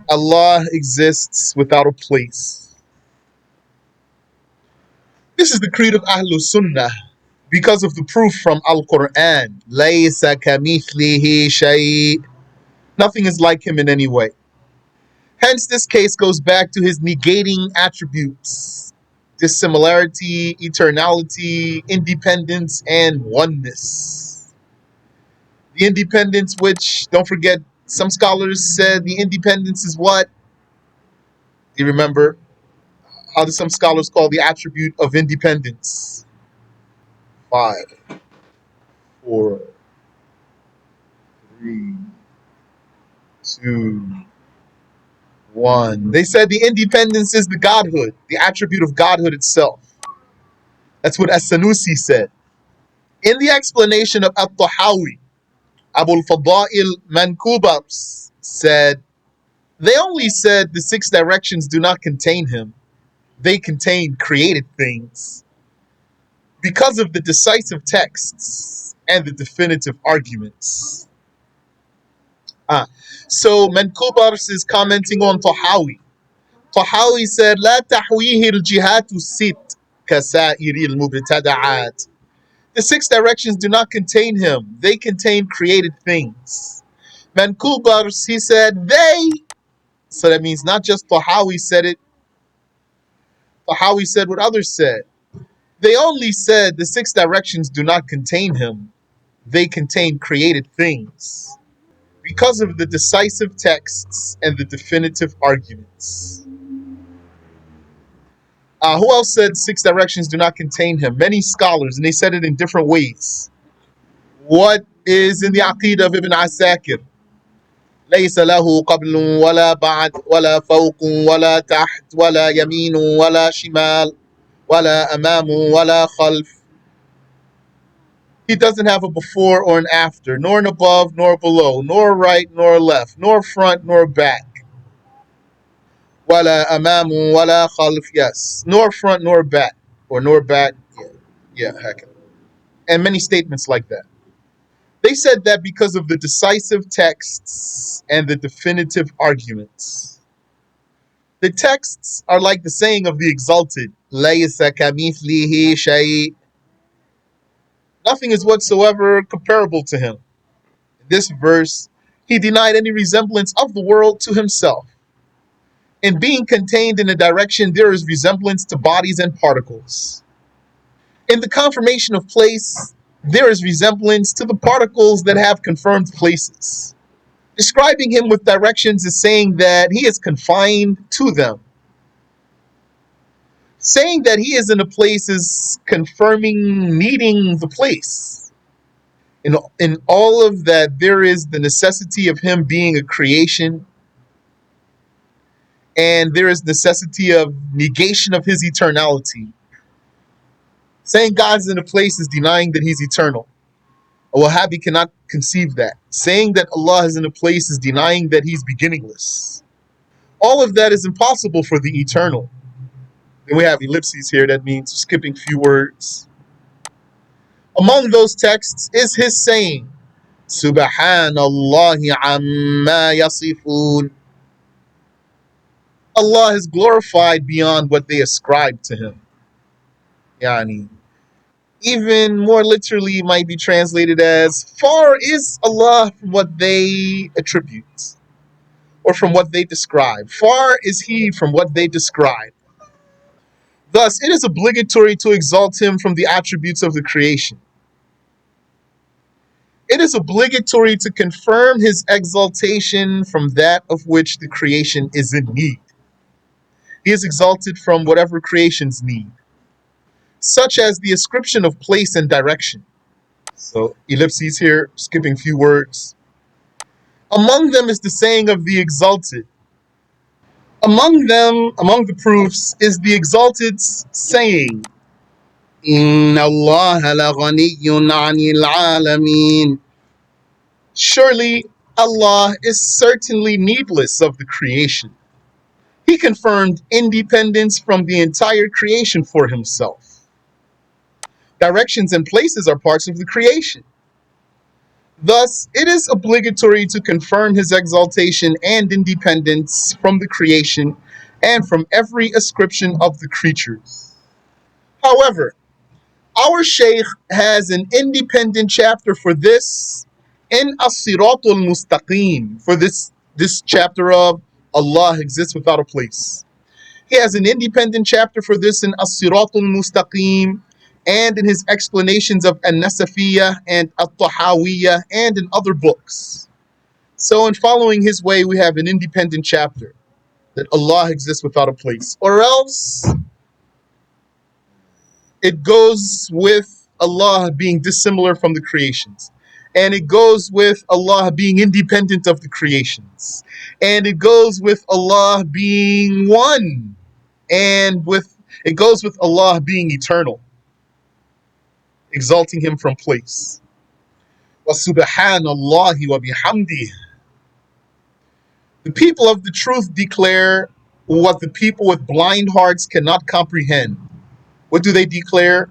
Allah exists without a place. This is the creed of Ahlul Sunnah because of the proof from Al-Quran. لَيْسَ كَمِثْلِهِ شَيْءٍ. Nothing is like him in any way. Hence, this case goes back to his negating attributes: dissimilarity, eternality, independence, and oneness. The independence, which, don't forget, some scholars said the independence is what? Do you remember? How do some scholars call the attribute of independence? 5, 4, 3, 2, 1. They said the independence is the godhood, the attribute of godhood itself. That's what As-Sanusi said. In the explanation of At-Tahawi, Abu al-Fada'il Mankubars said, they only said the 6 directions do not contain him. They contain created things because of the decisive texts and the definitive arguments. So Mankubars is commenting on Tahawi. Tahawi said, لا تحويه الجهات الست كسائر المبتدعات. The 6 directions do not contain him. They contain created things. Mankubars, he said, they. So that means not just Tahawi said it. Tahawi said what others said. They only said the 6 directions do not contain him. They contain created things because of the decisive texts and the definitive arguments. Who else said 6 directions do not contain him? Many scholars, and they said it in different ways. What is in the Aqidah of Ibn Asakir? ليس له قبل ولا بعد ولا فوق ولا تحت ولا يمين ولا شمال ولا أمام ولا خلف. He doesn't have a before or an after, nor an above nor below, nor right nor left, nor front nor back. ولا أمام ولا خلف, yes, nor front nor back, or nor back, yeah, heck. And many statements like that. They said that because of the decisive texts and the definitive arguments. The texts are like the saying of the exalted, لَيْسَ كَمِثْلِهِ شَيْءٍ. Nothing is whatsoever comparable to him. In this verse, he denied any resemblance of the world to himself. In being contained in a direction, there is resemblance to bodies and particles. In the confirmation of place, there is resemblance to the particles that have confirmed places. Describing him with directions is saying that he is confined to them. Saying that he is in a place is confirming needing the place. In all of that, there is the necessity of him being a creation, and there is necessity of negation of his eternality. Saying God's in a place is denying that he's eternal. A Wahhabi cannot conceive that. Saying that Allah is in a place is denying that he's beginningless. All of that is impossible for the eternal. Then we have ellipses here, that means skipping few words. Among those texts is his saying, Subhanallahi amma yasifun. Allah is glorified beyond what they ascribe to him. Yani, even more literally might be translated as, far is Allah from what they attribute or from what they describe. Far is he from what they describe. Thus, it is obligatory to exalt him from the attributes of the creation. It is obligatory to confirm his exaltation from that of which the creation is in need. He is exalted from whatever creations need, such as the ascription of place and direction. So, ellipses here, skipping few words. Among them is the saying of the exalted. Among the proofs, is the exalted's saying, Inna Allah la ghaniyyun 'anil 'alamin. Surely Allah is certainly needless of the creation. He confirmed independence from the entire creation for himself. Directions and places are parts of the creation. Thus, it is obligatory to confirm his exaltation and independence from the creation and from every ascription of the creatures. However, our Shaykh has an independent chapter for this in As-Siratul Mustaqim, for this chapter of Allah exists without a place. He has an independent chapter for this in As-Siratul Mustaqim and in his explanations of An-Nasafiyah and At-Tahawiyah and in other books. So in following his way, we have an independent chapter that Allah exists without a place. Or else it goes with Allah being dissimilar from the creations. And it goes with Allah being independent of the creations. And it goes with Allah being one. And it goes with Allah being eternal, exalting him from place. Wa subhanallahi wa bihamdi. The people of the truth declare what the people with blind hearts cannot comprehend. What do they declare?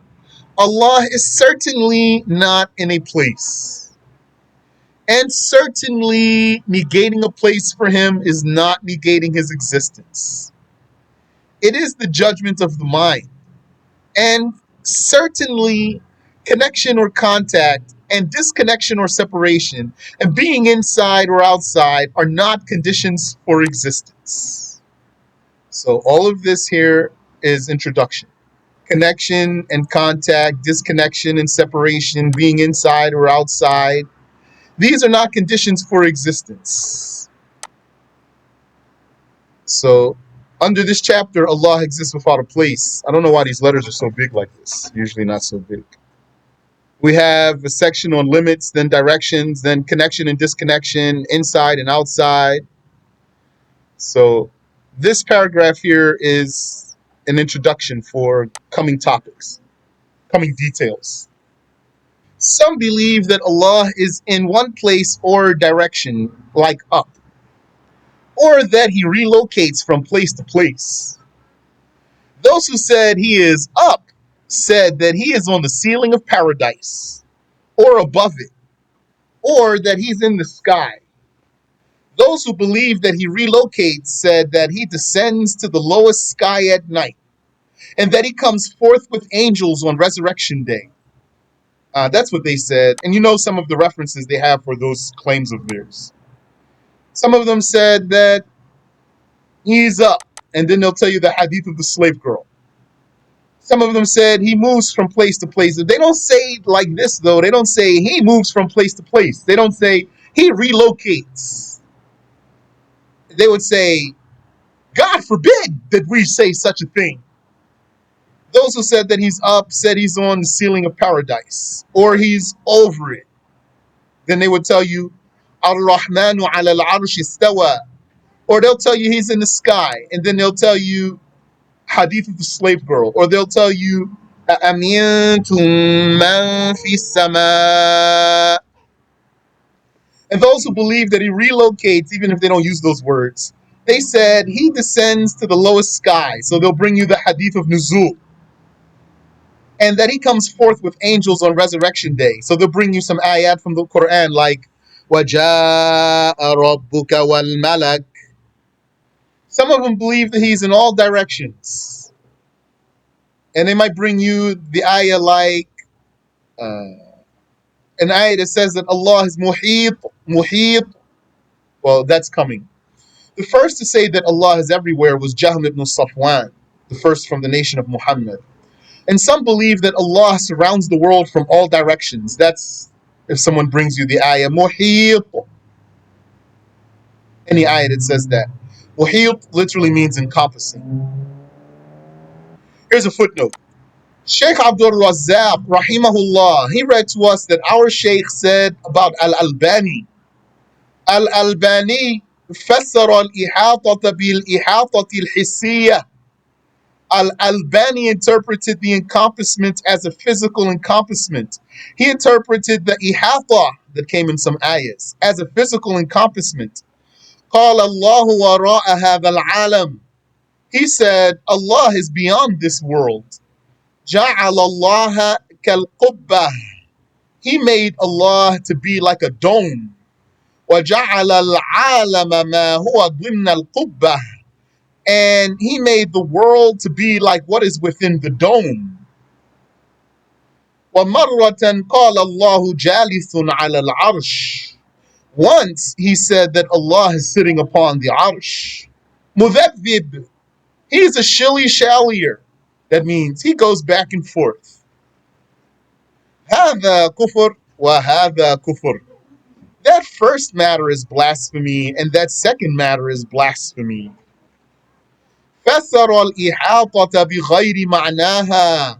Allah is certainly not in a place. And certainly negating a place for him is not negating his existence. It is the judgment of the mind. And certainly connection or contact and disconnection or separation and being inside or outside are not conditions for existence. So all of this here is introduction. Connection and contact, disconnection and separation, being inside or outside. These are not conditions for existence. So, under this chapter, Allah exists without a place. I don't know why these letters are so big like this. Usually not so big. We have a section on limits, then directions, then connection and disconnection, inside and outside. So, this paragraph here is an introduction for coming topics, coming details. Some believe that Allah is in one place or direction, like up, or that he relocates from place to place. Those who said he is up said that he is on the ceiling of paradise, or above it, or that he's in the sky. Those who believe that he relocates said that he descends to the lowest sky at night, and that he comes forth with angels on resurrection day. That's what they said. And you know some of the references they have for those claims of theirs. Some of them said that he's up, and then they'll tell you the hadith of the slave girl. Some of them said he moves from place to place. They don't say like this, though. They don't say he moves from place to place. They don't say he relocates. They would say, God forbid that we say such a thing. Those who said that he's up said he's on the ceiling of paradise, or he's over it. Then they would tell you, Ar-Rahmanu ala al-arsh istawa. Or they'll tell you he's in the sky, and then they'll tell you hadith of the slave girl, or they'll tell you أَأَمِنْتُمْ مَنْ فِي السَّمَاءِ. And those who believe that he relocates, even if they don't use those words, they said he descends to the lowest sky. So they'll bring you the hadith of Nuzul. And that he comes forth with angels on resurrection day. So they'll bring you some ayat from the Quran like وَجَاءَ رَبُّكَ وَالْمَلَكُ. Some of them believe that he's in all directions. And they might bring you the ayah like an ayah that says that Allah is muhit. Well, that's coming. The first to say that Allah is everywhere was Jahm ibn Safwan, the first from the nation of Muhammad. And some believe that Allah surrounds the world from all directions. That's if someone brings you the ayah muhit. Any ayah that says that. Muhit literally means encompassing. Here's a footnote. Sheikh Abdul Razzaq, rahimahullah, he read to us that our Sheikh said about Al-Albani. Al-Albani فسر الإحاطة بالإحاطة الحسية. Al-Albani interpreted the encompassment as a physical encompassment. He interpreted the ihata that came in some ayahs as a physical encompassment. قال الله وراء هذا العالم. He said, Allah is beyond this world. جعل الله كالقبة. He made Allah to be like a dome. وَجَعَلَ الْعَالَمَ مَا هُوَ ضِمْنَ الْقُبَّةِ, and he made the world to be like what is within the dome. وَمَرَّةً قَالَ اللَّهُ جَالِسٌ عَلَى الْعَرْشِ, once he said that Allah is sitting upon the arsh. مُذَبِّبْ, he's a shilly-shallier. That means he goes back and forth. هَذَا كُفْرٌ وَهَذَا كُفْرٌ, that first matter is blasphemy, and that second matter is blasphemy. فَسَرَ الْإِحَاطَةَ بِغَيْرِ مَعْنَاهَا,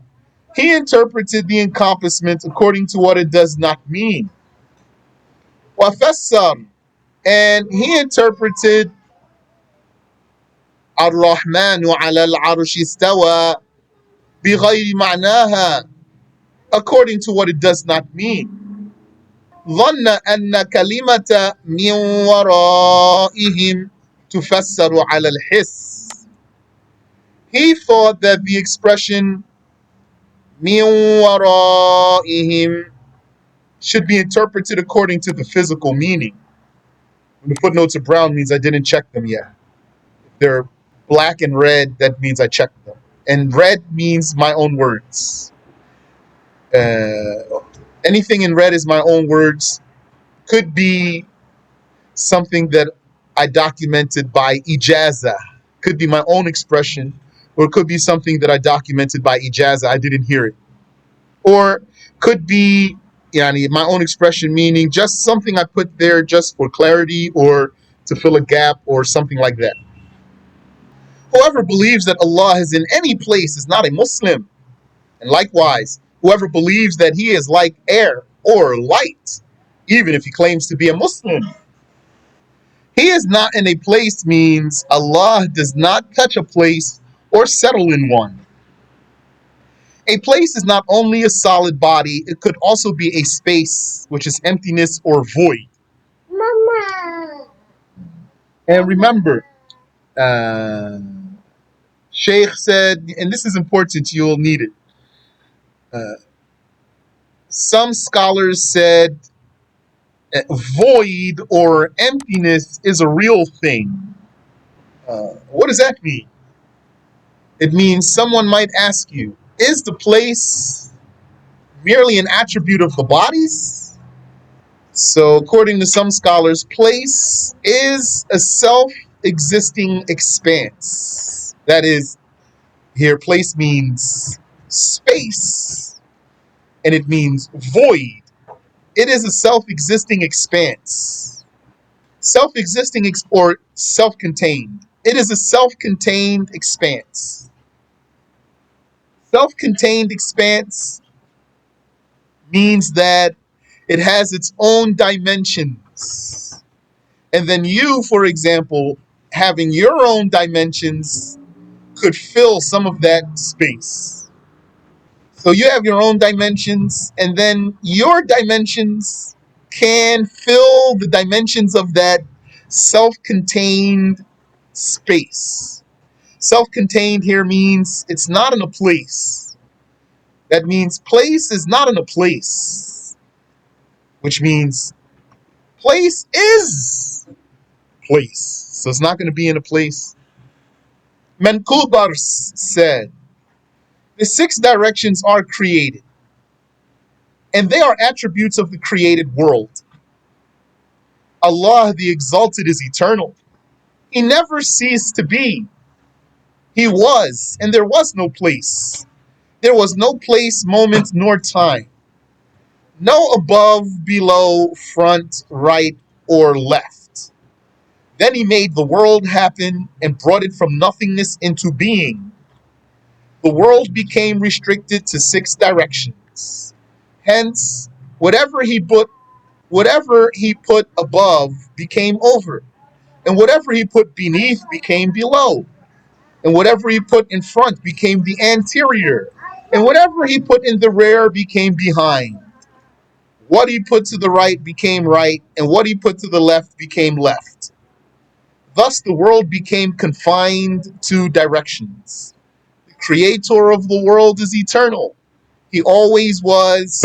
he interpreted the encompassment according to what it does not mean. وَفَسَّرَ, and he interpreted الرحمن على العرش استوى بغير معناها, according to what it does not mean. ظن أن كلمة من ورائهم تفسر على الحس, he thought that the expression من ورائهم should be interpreted according to the physical meaning. When the footnotes are brown means I didn't check them yet. If they're black and red, that means I checked them. And red means my own words. Anything in red is my own words. Could be something that I documented by ijaza. Could be my own expression, or it could be something that I documented by ijaza. I didn't hear it. Or could be my own expression, meaning just something I put there just for clarity or to fill a gap or something like that. Whoever believes that Allah is in any place is not a Muslim. And likewise, whoever believes that he is like air or light, even if he claims to be a Muslim, he is not in a place means Allah does not touch a place or settle in one. A place is not only a solid body, it could also be a space, which is emptiness or void. Mama. And remember, Sheikh said, and this is important, you'll need it. Some scholars said void or emptiness is a real thing. What does that mean? It means someone might ask you, is the place merely an attribute of the bodies? So according to some scholars, place is a self-existing expanse. That is, here place means space, and it means void. It is a self-existing expanse. Self-existing or self-contained. It is a self-contained expanse. Self-contained expanse means that it has its own dimensions. And then you, for example, having your own dimensions could fill some of that space. So you have your own dimensions, and then your dimensions can fill the dimensions of that self-contained space. Self-contained here means it's not in a place. That means place is not in a place, which means place is place. So it's not going to be in a place. Menkubars said, the 6 directions are created, and they are attributes of the created world. Allah the Exalted is eternal. He never ceased to be. He was, and there was no place. There was no place, moment, nor time. No above, below, front, right, or left. Then he made the world happen and brought it from nothingness into being. The world became restricted to 6 directions. Hence, whatever he put above became over, and whatever he put beneath became below, and whatever he put in front became the anterior, and whatever he put in the rear became behind. What he put to the right became right, and what he put to the left became left. Thus the world became confined to directions. The creator of the world is eternal. He always was,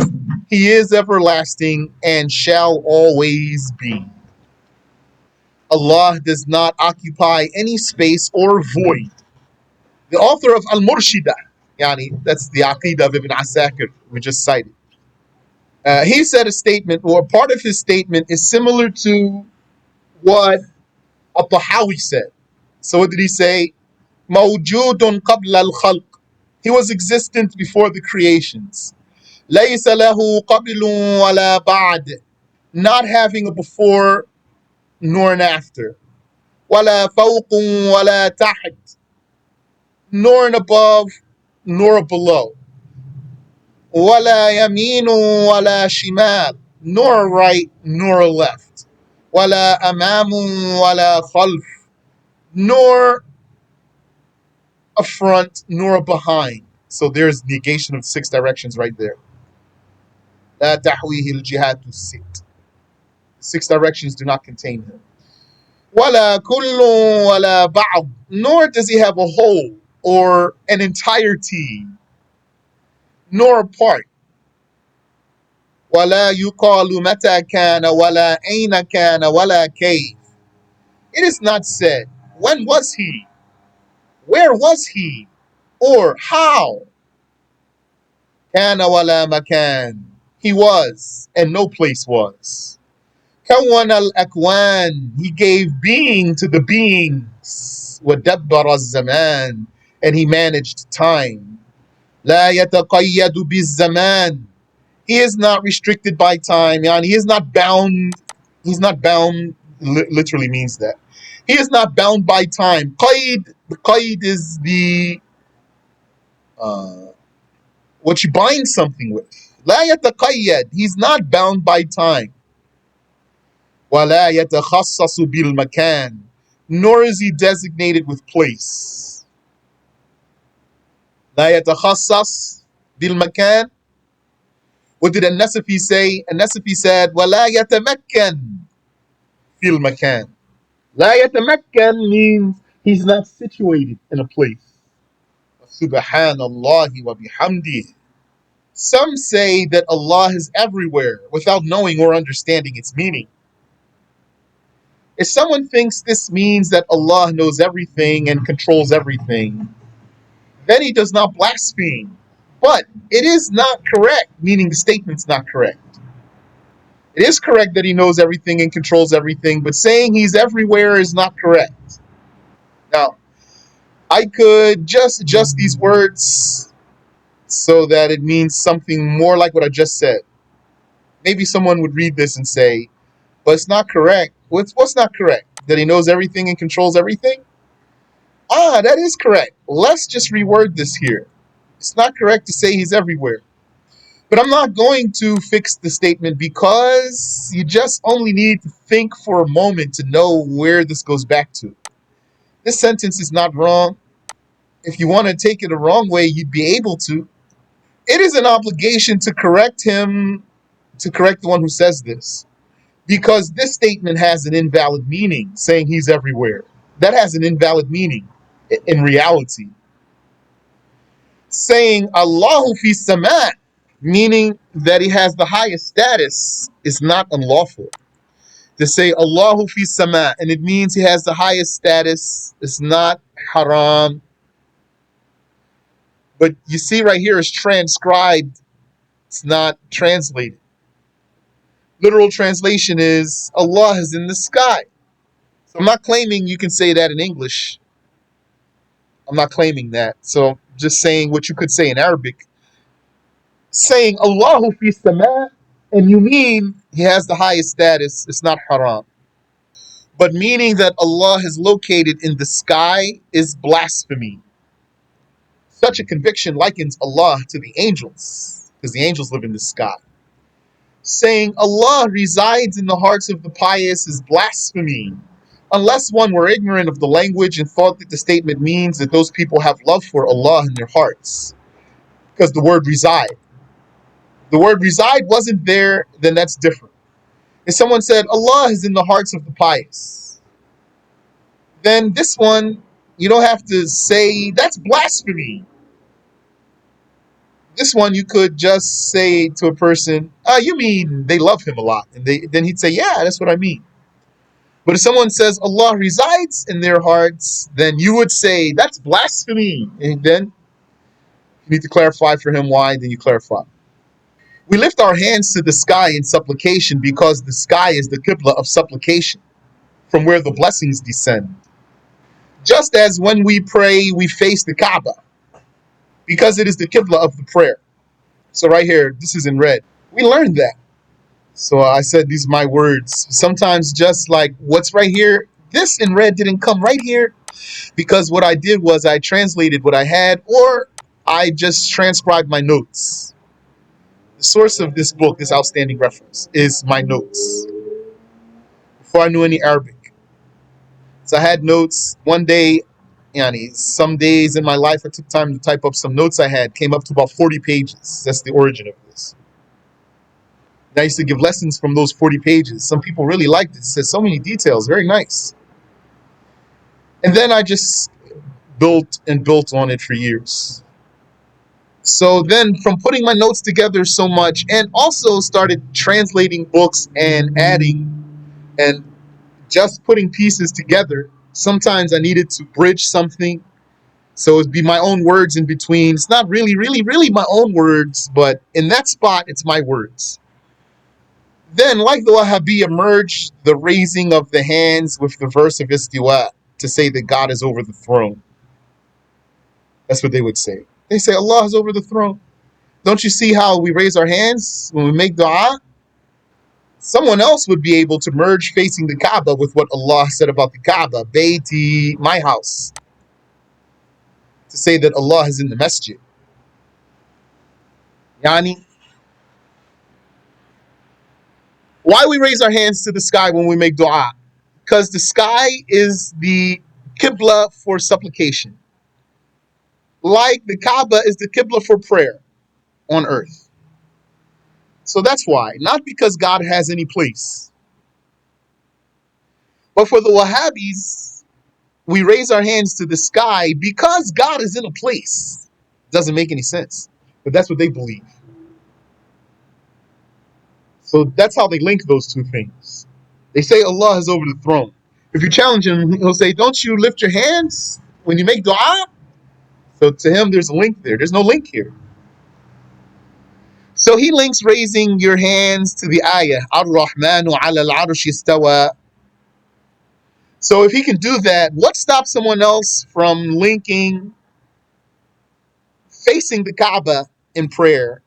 He is everlasting and shall always be. Allah does not occupy any space or void. The author of Al-Murshida, yani, that's the Aqidah of Ibn Asakir, we just cited. He said a statement, or part of his statement is similar to what At-Tahawi said. So what did he say? موجود قبل الخلق. He was existent before the creations. ليس له قبل ولا بعد. Not having a before nor an after. ولا فوق ولا تحت. Nor an above nor a below. ولا يمين ولا شمال. Nor a right nor a left. ولا أمام ولا خلف. Nor a front nor a behind. So there's negation of 6 directions right there. لا تحويه الجهات الست. 6 directions do not contain him. ولا كل ولا بعض. Nor does he have a whole or an entirety, nor a part. ولا يقال متى كان ولا أين كان ولا كيف. It is not said, when was he? Where was he? Or how? كان ولا مكان. He was, and no place was. كون الأكوان. He gave being to the beings. ودبر الزمان. And he managed time. لا يتقيد بالزمان. He is not restricted by time. Yani he is not bound. He's not bound. Literally means that. He is not bound by time. Qaid. The qaid is the what you bind something with. لا يتقيد. He's not bound by time. ولا يتخصص بالمكان. Nor is he designated with place. لا يتخصص بالمكان. What did An-Nasafi say? An-Nasafi said, ولا يتمكن في المكان. لا يتمكن means he's not situated in a place. Subhanallah wa bihamdih. Some say that Allah is everywhere without knowing or understanding its meaning. If someone thinks this means that Allah knows everything and controls everything, then he does not blaspheme. But it is not correct, meaning the statement's not correct. It is correct that he knows everything and controls everything, but saying he's everywhere is not correct. Now, I could just adjust these words so that it means something more like what I just said. Maybe someone would read this and say, but it's not correct. What's not correct? That he knows everything and controls everything? That is correct. Let's just reword this here. It's not correct to say he's everywhere. But I'm not going to fix the statement because you just only need to think for a moment to know where this goes back to. This sentence is not wrong. If you want to take it a wrong way, you'd be able to. It is an obligation to correct him, to correct the one who says this, because this statement has an invalid meaning, saying he's everywhere. That has an invalid meaning in reality. Saying Allahu fi sama', meaning that he has the highest status, is not unlawful. To say Allahu fi sama' and it means he has the highest status is not haram. But you see right here is transcribed, it's not translated. Literal translation is Allah is in the sky. So I'm not claiming you can say that in English. I'm not claiming that. So just saying what you could say in Arabic. Saying Allahu fi sama' and you mean he has the highest status, it's not haram. But meaning that Allah is located in the sky is blasphemy. Such a conviction likens Allah to the angels, because the angels live in the sky. Saying Allah resides in the hearts of the pious is blasphemy, unless one were ignorant of the language and thought that the statement means that those people have love for Allah in their hearts. Because the word reside. The word reside wasn't there, then that's different. If someone said Allah is in the hearts of the pious, then this one, you don't have to say that's blasphemy. This one you could just say to a person, you mean they love him a lot? And then he'd say, yeah, that's what I mean. But if someone says Allah resides in their hearts, then you would say, that's blasphemy. And then you need to clarify for him why, then you clarify. We lift our hands to the sky in supplication because the sky is the qibla of supplication, from where the blessings descend. Just as when we pray, we face the Kaaba, because it is the qibla of the prayer. So right here, this is in red. We learned that. So I said these are my words. Sometimes just like what's right here, this in red didn't come right here because what I did was I translated what I had, or I just transcribed my notes. The source of this book, this outstanding reference, is my notes. Before I knew any Arabic. So I had notes. One day, yani, some days in my life, I took time to type up some notes I had. Came up to about 40 pages. That's the origin of this. And I used to give lessons from those 40 pages. Some people really liked it. It says so many details. Very nice. And then I just built and built on it for years. So then from putting my notes together so much and also started translating books and adding and just putting pieces together, sometimes I needed to bridge something. So it'd be my own words in between. It's not really, really, really my own words, but in that spot, it's my words. Then, like the Wahhabiyya, merged the raising of the hands with the verse of Istiwa to say that God is over the throne. That's what they would say. They say Allah is over the throne. Don't you see how we raise our hands when we make dua? Someone else would be able to merge facing the Kaaba with what Allah said about the Kaaba, Bayti, my house, to say that Allah is in the masjid. Yani, why we raise our hands to the sky when we make dua? Because the sky is the Qibla for supplication. Like the Kaaba is the Qibla for prayer on earth. So that's why, not because God has any place. But for the Wahhabis, we raise our hands to the sky because God is in a place. Doesn't make any sense. But that's what they believe. So that's how they link those two things. They say Allah is over the throne. If you challenge him, he'll say, don't you lift your hands when you make dua? So to him, there's a link there. There's no link here. So he links raising your hands to the ayah, Ar-Rahmanu ala al-arsh istawa. So if he can do that, what stops someone else from linking facing the Kaaba in prayer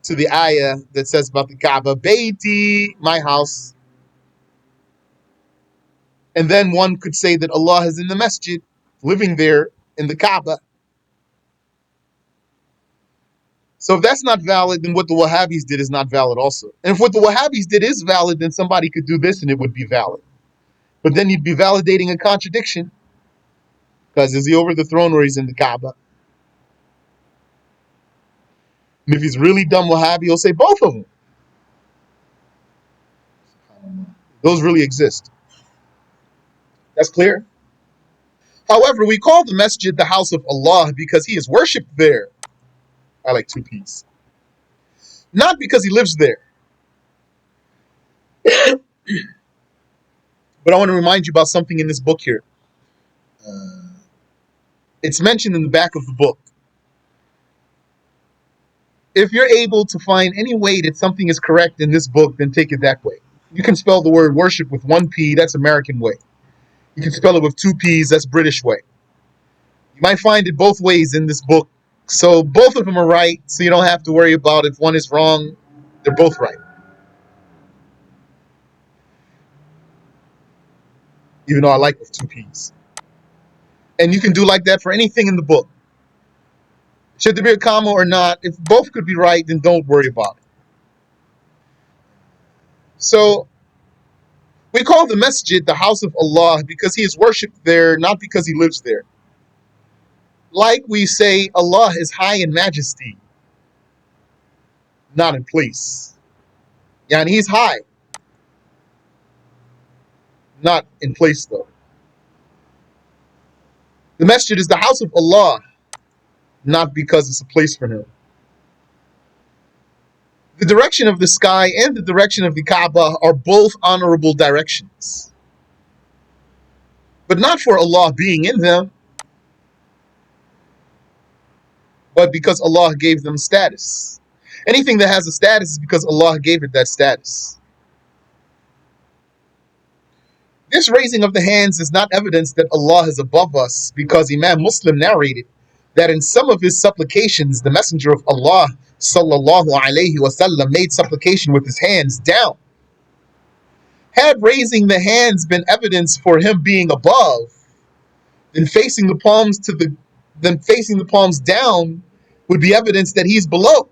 to the ayah that says about the Kaaba, Bayti, my house? And then one could say that Allah is in the masjid, living there in the Kaaba. So if that's not valid, then what the Wahhabis did is not valid also. And if what the Wahhabis did is valid, then somebody could do this and it would be valid. But then you'd be validating a contradiction. Because is he over the throne or he's in the Kaaba? And if he's really dumb Wahhabi, he'll say both of them. Those really exist. That's clear? However, we call the masjid the house of Allah because he is worshipped there. I like two P's. Not because he lives there. But I want to remind you about something in this book here. It's mentioned in the back of the book. If you're able to find any way that something is correct in this book, then take it that way. You can spell the word worship with one P, that's American way. You can spell it with two P's, that's British way. You might find it both ways in this book. So both of them are right, so you don't have to worry about if one is wrong. They're both right. Even though I like with two P's. And you can do like that for anything in the book. Should there be a comma or not? If both could be right, then don't worry about it. So we call the masjid the house of Allah because he is worshipped there, not because he lives there. Like we say, Allah is high in majesty, not in place. Yeah, and he's high, not in place though. The masjid is the house of Allah, not because it's a place for him. The direction of the sky and the direction of the Kaaba are both honorable directions, but not for Allah being in them, but because Allah gave them status. Anything that has a status is because Allah gave it that status. This raising of the hands is not evidence that Allah is above us, because Imam Muslim narrated that in some of his supplications, the Messenger of Allah sallallahu alaihi wasallam made supplication with his hands down. Had raising the hands been evidence for him being above, then facing the palms down would be evidence that he's below.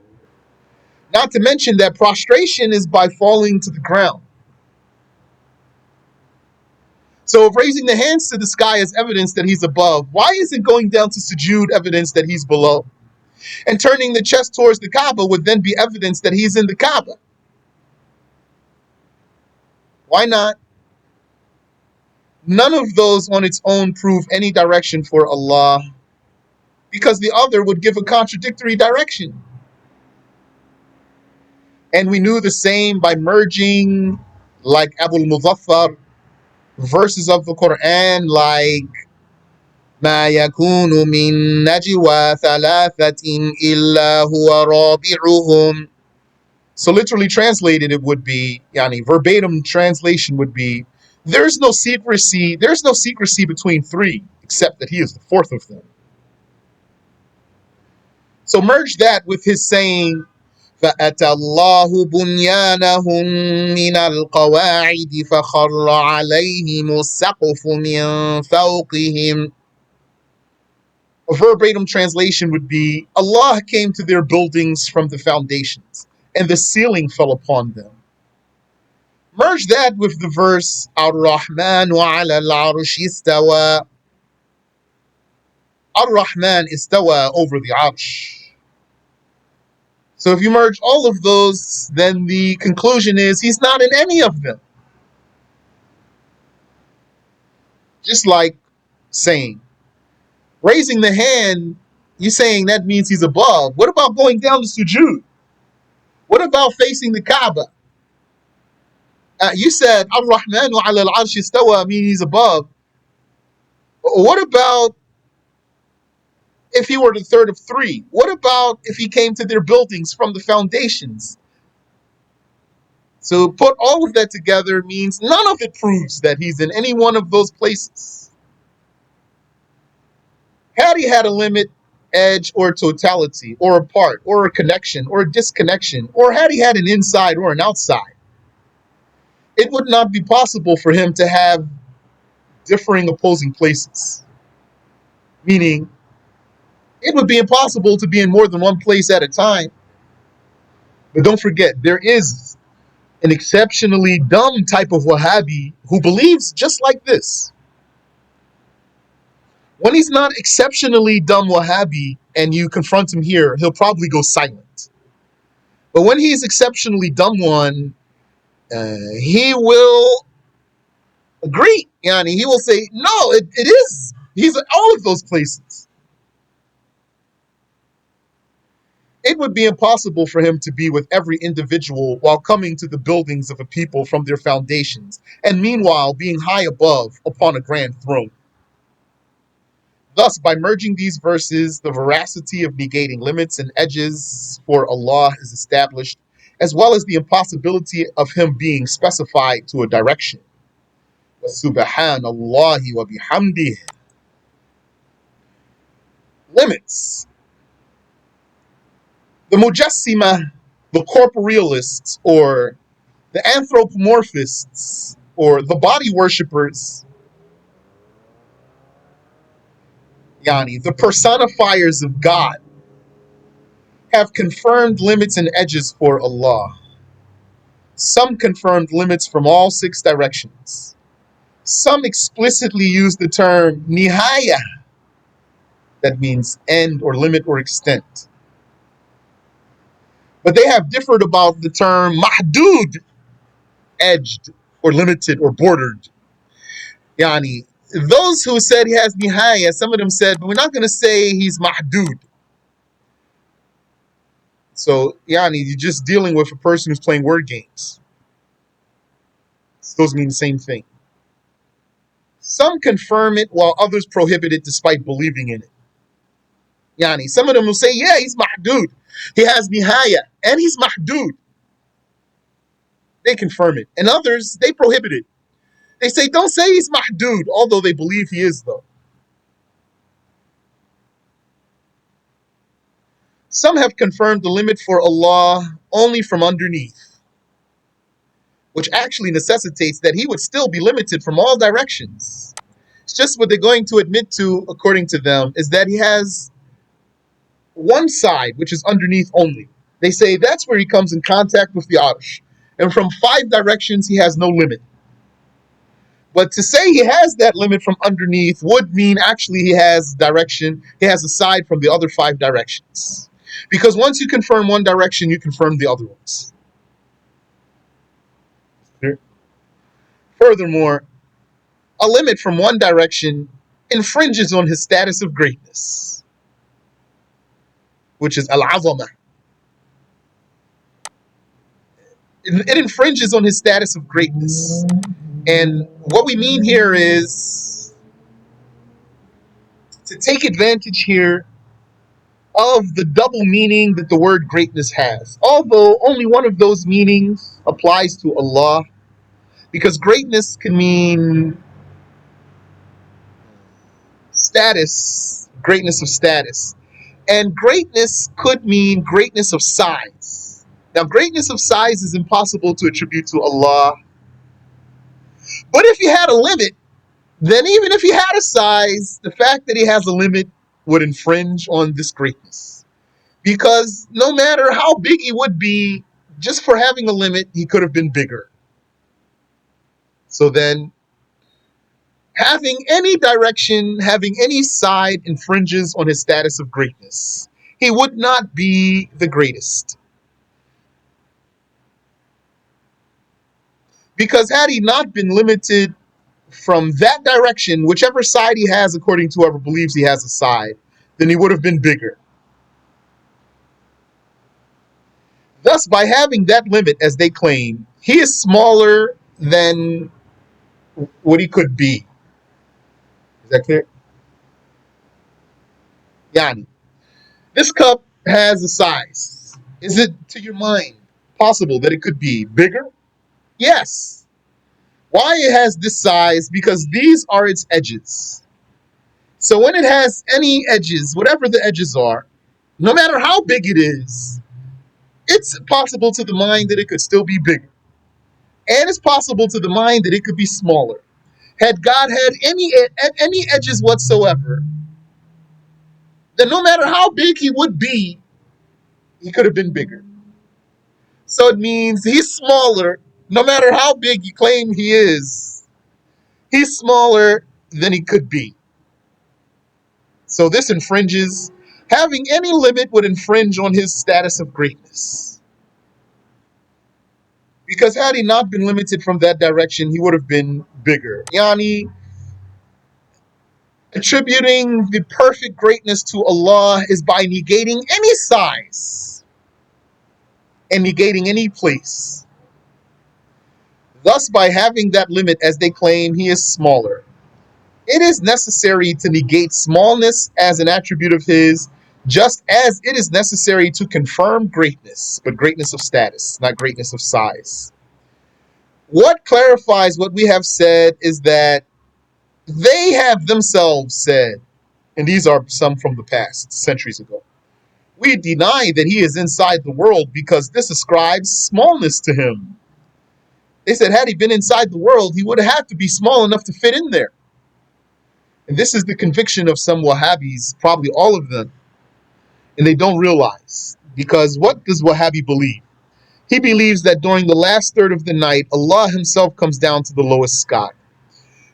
Not to mention that prostration is by falling to the ground. So if raising the hands to the sky is evidence that he's above, why isn't going down to sujood evidence that he's below? And turning the chest towards the Kaaba would then be evidence that he's in the Kaaba. Why not? None of those on its own prove any direction for Allah, because the other would give a contradictory direction. And we knew the same by merging, like Abu al-Muzaffar, verses of the Quran like ما يكون من نجوى ثلاثة إلا هو رابعهم. So literally translated, it would be, verbatim translation would be, there's no secrecy between three, except that he is the fourth of them. So merge that with his saying, فَأَتَى اللَّهُ بُنْيَانَهُمْ مِنَ الْقَوَاعِدِ فَخَرَّ عَلَيْهِمُ السَّقْفُ مِنْ فَوْقِهِمْ. A verbatim translation would be, Allah came to their buildings from the foundations, and the ceiling fell upon them. Merge that with the verse, Ar-Rahman ala al-Arsh istawa. Ar-Rahman istawa, over the Arsh. So if you merge all of those, then the conclusion is he's not in any of them. Just like saying, raising the hand, you're saying that means he's above. What about going down to sujood? What about facing the Kaaba? You said Ar-Rahman ala al-Arsh istawa, meaning he's above. What about if he were the third of three? What about if he came to their buildings from the foundations? So put all of that together means none of it proves that he's in any one of those places. Had he had a limit, edge, or totality, or a part, or a connection, or a disconnection, or had he had an inside or an outside, it would not be possible for him to have differing opposing places. Meaning, it would be impossible to be in more than one place at a time. But don't forget, there is an exceptionally dumb type of Wahhabi who believes just like this. When he's not exceptionally dumb Wahhabi and you confront him here, he'll probably go silent. But when he's exceptionally dumb one, he will agree. He will say, no, it is. He's in all of those places. It would be impossible for him to be with every individual while coming to the buildings of a people from their foundations, and meanwhile being high above upon a grand throne. Thus, by merging these verses, the veracity of negating limits and edges for Allah is established, as well as the impossibility of him being specified to a direction. Subhanallahi wa bihamdih. Limits. The Mujassima, the corporealists, or the anthropomorphists, or the body worshippers, the personifiers of God, have confirmed limits and edges for Allah. Some confirmed limits from all six directions. Some explicitly use the term nihaya, that means end or limit or extent. But they have differed about the term mahdud, edged or limited or bordered. Those who said he has nihaya, some of them said, but we're not going to say he's mahdud. So, yani, you're just dealing with a person who's playing word games. Those mean the same thing. Some confirm it while others prohibit it despite believing in it. Yani, some of them will say, yeah, he's mahdud. He has nihaya, and he's mahdud. They confirm it. And others, they prohibit it. They say, don't say he's mahdud, although they believe he is, though. Some have confirmed the limit for Allah only from underneath, which actually necessitates that he would still be limited from all directions. It's just what they're going to admit to, according to them, is that he has one side, which is underneath only. They say that's where he comes in contact with the Arsh. And from 5 directions, he has no limit. But to say he has that limit from underneath would mean actually he has direction, he has a side from the other 5 directions. Because once you confirm one direction, you confirm the other ones. Furthermore, a limit from one direction infringes on his status of greatness, which is al-azamah. It infringes on his status of greatness. And what we mean here is to take advantage here of the double meaning that the word greatness has. Although only one of those meanings applies to Allah, because greatness can mean status, greatness of status. And greatness could mean greatness of size. Now, greatness of size is impossible to attribute to Allah. But if he had a limit, then even if he had a size, the fact that he has a limit would infringe on this greatness. Because no matter how big he would be, just for having a limit, he could have been bigger. So then, having any direction, having any side infringes on his status of greatness. He would not be the greatest. Because had he not been limited from that direction, whichever side he has, according to whoever believes he has a side, then he would have been bigger. Thus, by having that limit, as they claim, he is smaller than what he could be. Is that clear? Yani, this cup has a size. Is it, to your mind, possible that it could be bigger? Yes. Why it has this size? Because these are its edges. So when it has any edges, whatever the edges are, no matter how big it is, it's possible to the mind that it could still be bigger. And it's possible to the mind that it could be smaller. Had God had any edges whatsoever, then no matter how big he would be, he could have been bigger. So it means he's smaller, no matter how big you claim he is, he's smaller than he could be. So this infringes, having any limit would infringe on his status of greatness. Because had he not been limited from that direction, he would have been bigger. Yani, attributing the perfect greatness to Allah is by negating any size and negating any place. Thus, by having that limit, as they claim, he is smaller. It is necessary to negate smallness as an attribute of his, just as it is necessary to confirm greatness, but greatness of status, not greatness of size. What clarifies what we have said is that they have themselves said, and these are some from the past, centuries ago, we deny that he is inside the world because this ascribes smallness to him. They said had he been inside the world, he would have had to be small enough to fit in there. And this is the conviction of some Wahhabis, probably all of them, and they don't realize. Because what does Wahhabi believe? He believes that during the last third of the night, Allah himself comes down to the lowest sky.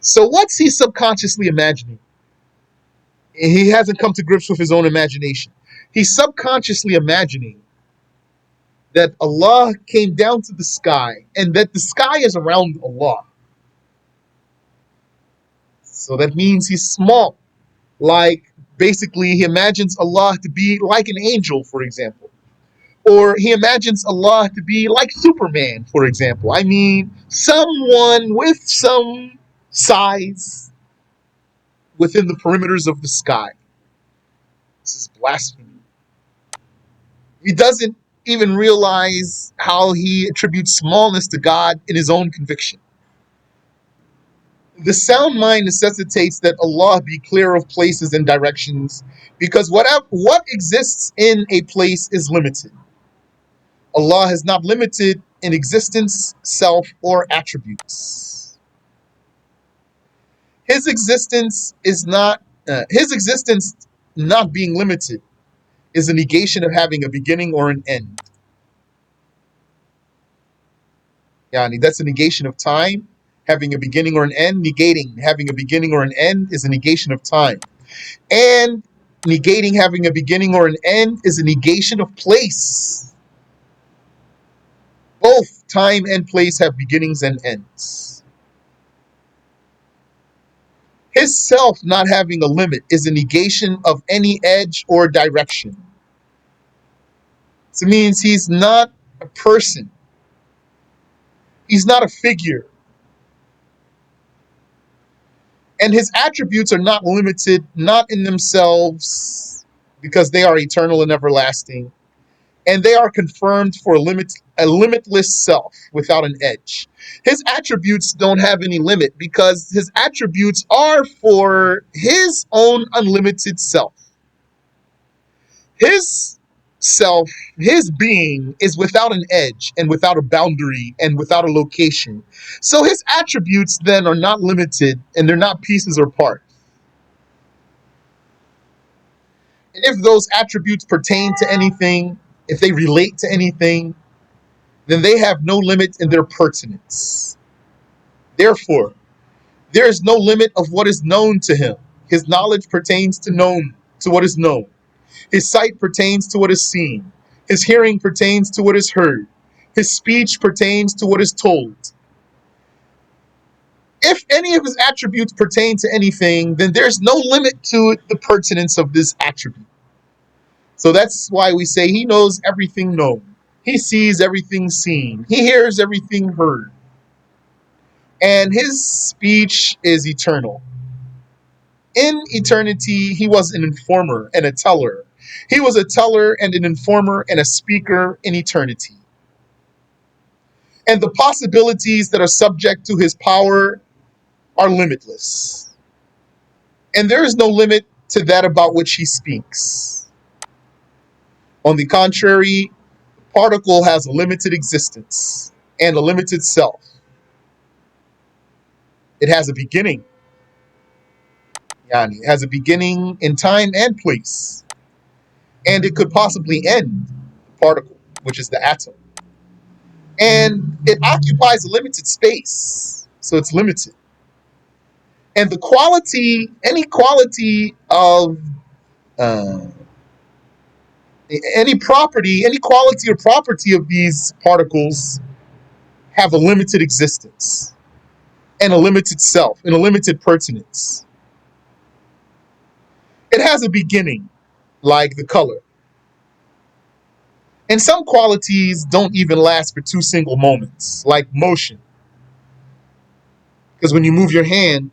So what's he subconsciously imagining? He hasn't come to grips with his own imagination. He's subconsciously imagining that Allah came down to the sky and that the sky is around Allah. So that means he's small. Like, basically, he imagines Allah to be like an angel, for example, Or he imagines Allah to be like Superman, for example. I mean, someone with some size within the perimeters of the sky. This is blasphemy. He doesn't even realize how he attributes smallness to God in his own conviction. The sound mind necessitates that Allah be clear of places and directions, because what exists in a place is limited. Allah has not limited in existence, self, or attributes. His existence is not his existence not being limited is a negation of having a beginning or an end. Yani, that's a negation of time, having a beginning or an end. Negating having a beginning or an end is a negation of time. And negating having a beginning or an end is a negation of place. Both time and place have beginnings and ends. His self not having a limit is a negation of any edge or direction. So it means he's not a person. He's not a figure. And his attributes are not limited, not in themselves, because they are eternal and everlasting. And they are confirmed for a limitless self without an edge. His attributes don't have any limit because his attributes are for his own unlimited self. His self, his being is without an edge and without a boundary and without a location. So his attributes then are not limited and they're not pieces or parts. And if those attributes pertain to anything, if they relate to anything, then they have no limit in their pertinence. Therefore, there is no limit of what is known to him. His knowledge pertains to what is known. His sight pertains to what is seen. His hearing pertains to what is heard. His speech pertains to what is told. If any of his attributes pertain to anything, then there's no limit to the pertinence of this attribute. So that's why we say he knows everything known. He sees everything seen. He hears everything heard. And his speech is eternal. In eternity, he was an informer and a teller. He was a teller and an informer and a speaker in eternity. And the possibilities that are subject to his power are limitless. And there is no limit to that about which he speaks. On the contrary, the particle has a limited existence and a limited self. It has a beginning. Yani, it has a beginning in time and place. And it could possibly end the particle, which is the atom. And it occupies a limited space, so it's limited. And the quality, any quality of any property, any quality or property of these particles have a limited existence and a limited self and a limited pertinence. It has a beginning, like the color. And some qualities don't even last for 2 single moments, like motion. Because when you move your hand,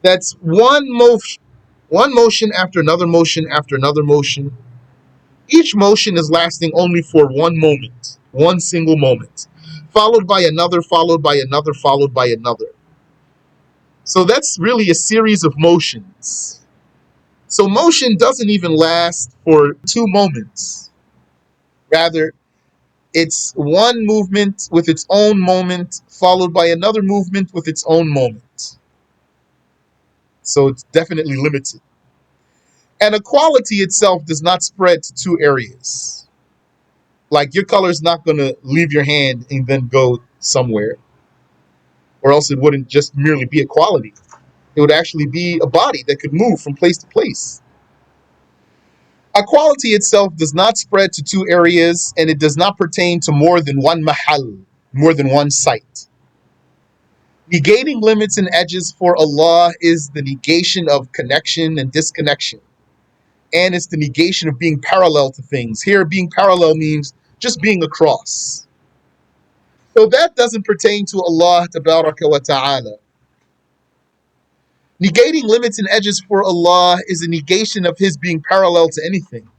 that's one motion after another motion after another motion. Each motion is lasting only for one moment, one single moment, followed by another, followed by another, followed by another. So that's really a series of motions. So motion doesn't even last for 2 moments. Rather, it's one movement with its own moment, followed by another movement with its own moment. So it's definitely limited. And equality itself does not spread to 2 areas. Like your color is not going to leave your hand and then go somewhere. Or else it wouldn't just merely be a quality. It would actually be a body that could move from place to place. Equality itself does not spread to 2 areas, and it does not pertain to more than one mahal, more than one site. Negating limits and edges for Allah is the negation of connection and disconnection. and it's the negation of being parallel to things. Here, being parallel means just being across. So that doesn't pertain to Allah tabaraka wa ta'ala. Negating limits and edges for Allah is a negation of His being parallel to anything.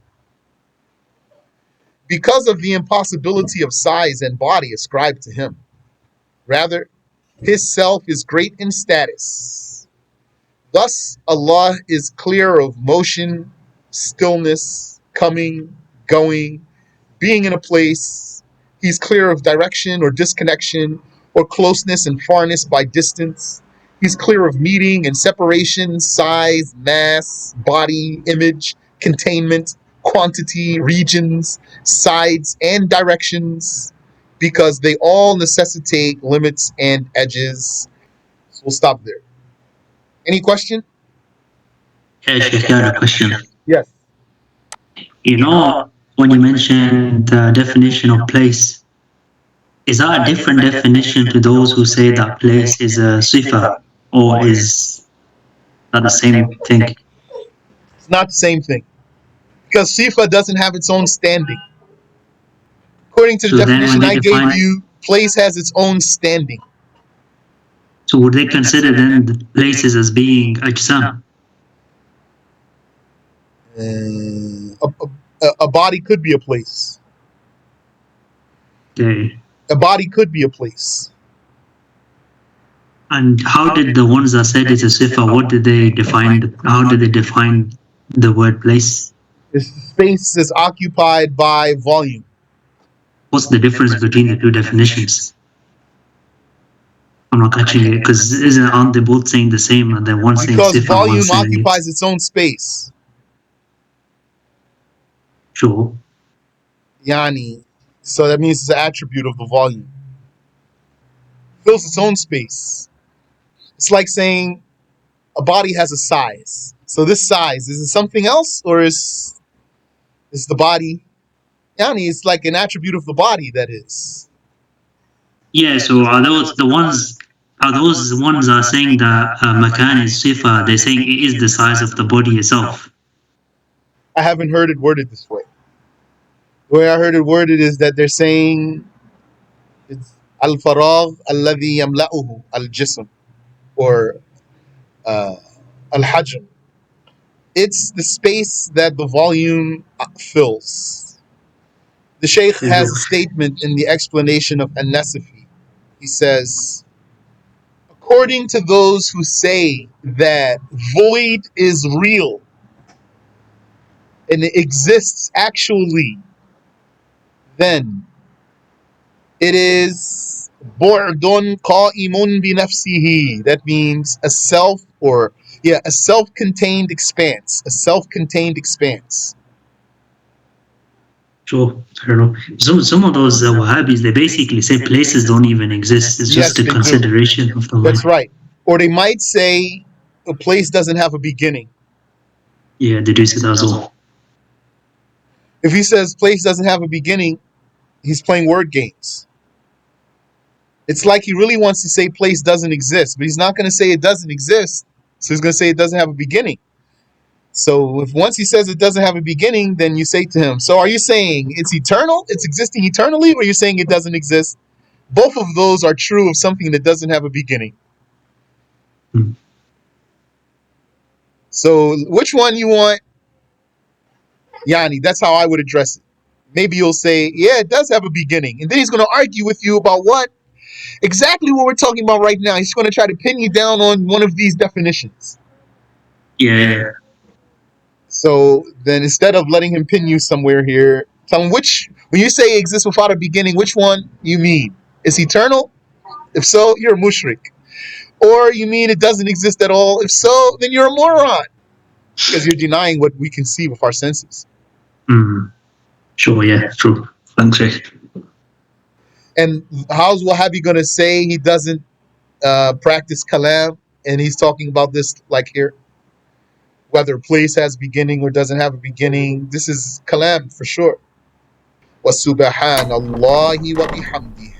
Because of the impossibility of size and body ascribed to Him. Rather, His self is great in status. Thus, Allah is clear of motion, stillness, coming, going, being in a place. He's clear of direction or disconnection or closeness and farness by distance. He's clear of meeting and separation, size, mass, body, image, containment, quantity, regions, sides, and directions, because they all necessitate limits and edges. So we'll stop there. Any question? Yeah, Sheikh, I had a question. Yes. You know, when you mentioned the definition of place, is that a different definition to those who say that place is a sifa, or is that the same thing? It's not the same thing. Because sifa doesn't have its own standing. According to the So then when definition they I gave define, you, place has its own standing. so would they consider then the places as being ajsam? A body could be a place. Okay. A body could be a place. And how did the ones that said it's a sifa, what did they define? How did they define the word place? This space is occupied by volume. What's the difference between the two definitions? I'm not catching it, because aren't they both saying the same, and then one saying Because sifa, one volume saying occupies its own space. Sure. Yani. So that means it's an attribute of the volume. Fills its own space. It's like saying a body has a size. So this size, is it something else, or is the body? Yani, it's like an attribute of the body, that is. Yeah, so are those the ones? Are those the ones that are saying that makan is sifa? They're saying it is the size of the body itself. I haven't heard it worded this way. The way I heard it worded is that they're saying it's al-faragh alladhi yamla'uhu al-jism, or al-hajm. It's the space that the volume fills. The Shaykh has a statement in the explanation of An-Nasifi. He says, according to those who say that void is real and it exists actually, then it is bu'dun qa'imun bi nafsihi. That means a self, or a self-contained expanse. A self-contained expanse. Sure, fair enough. Some of those Wahhabis, they basically say places don't even exist. It's just a consideration of the mind. That's right. Or they might say a place doesn't have a beginning. Yeah, they do say that as well. If he says place doesn't have a beginning, he's playing word games. It's like he really wants to say place doesn't exist, but he's not going to say it doesn't exist. So he's going to say it doesn't have a beginning. So if once he says it doesn't have a beginning, then you say to him, so are you saying it's eternal? It's existing eternally? Or you're saying it doesn't exist? Both of those are true of something that doesn't have a beginning. So which one you want? Yani, that's how I would address it. Maybe you'll say, yeah, it does have a beginning. And then he's going to argue with you about what? Exactly what we're talking about right now. He's going to try to pin you down on one of these definitions. Yeah. So then instead of letting him pin you somewhere here, tell him when you say it exists without a beginning, which one you mean? It's eternal? If so, you're a mushrik. Or you mean it doesn't exist at all? If so, then you're a moron. Because you're denying what we can see with our senses. Sure, yeah, true. Thanks, Rick. And how's Wahhabi going to say he doesn't practice kalam, and he's talking about this like here? Whether a place has beginning or doesn't have a beginning, this is kalam for sure. Wa subhanallahi wa bihamdihi.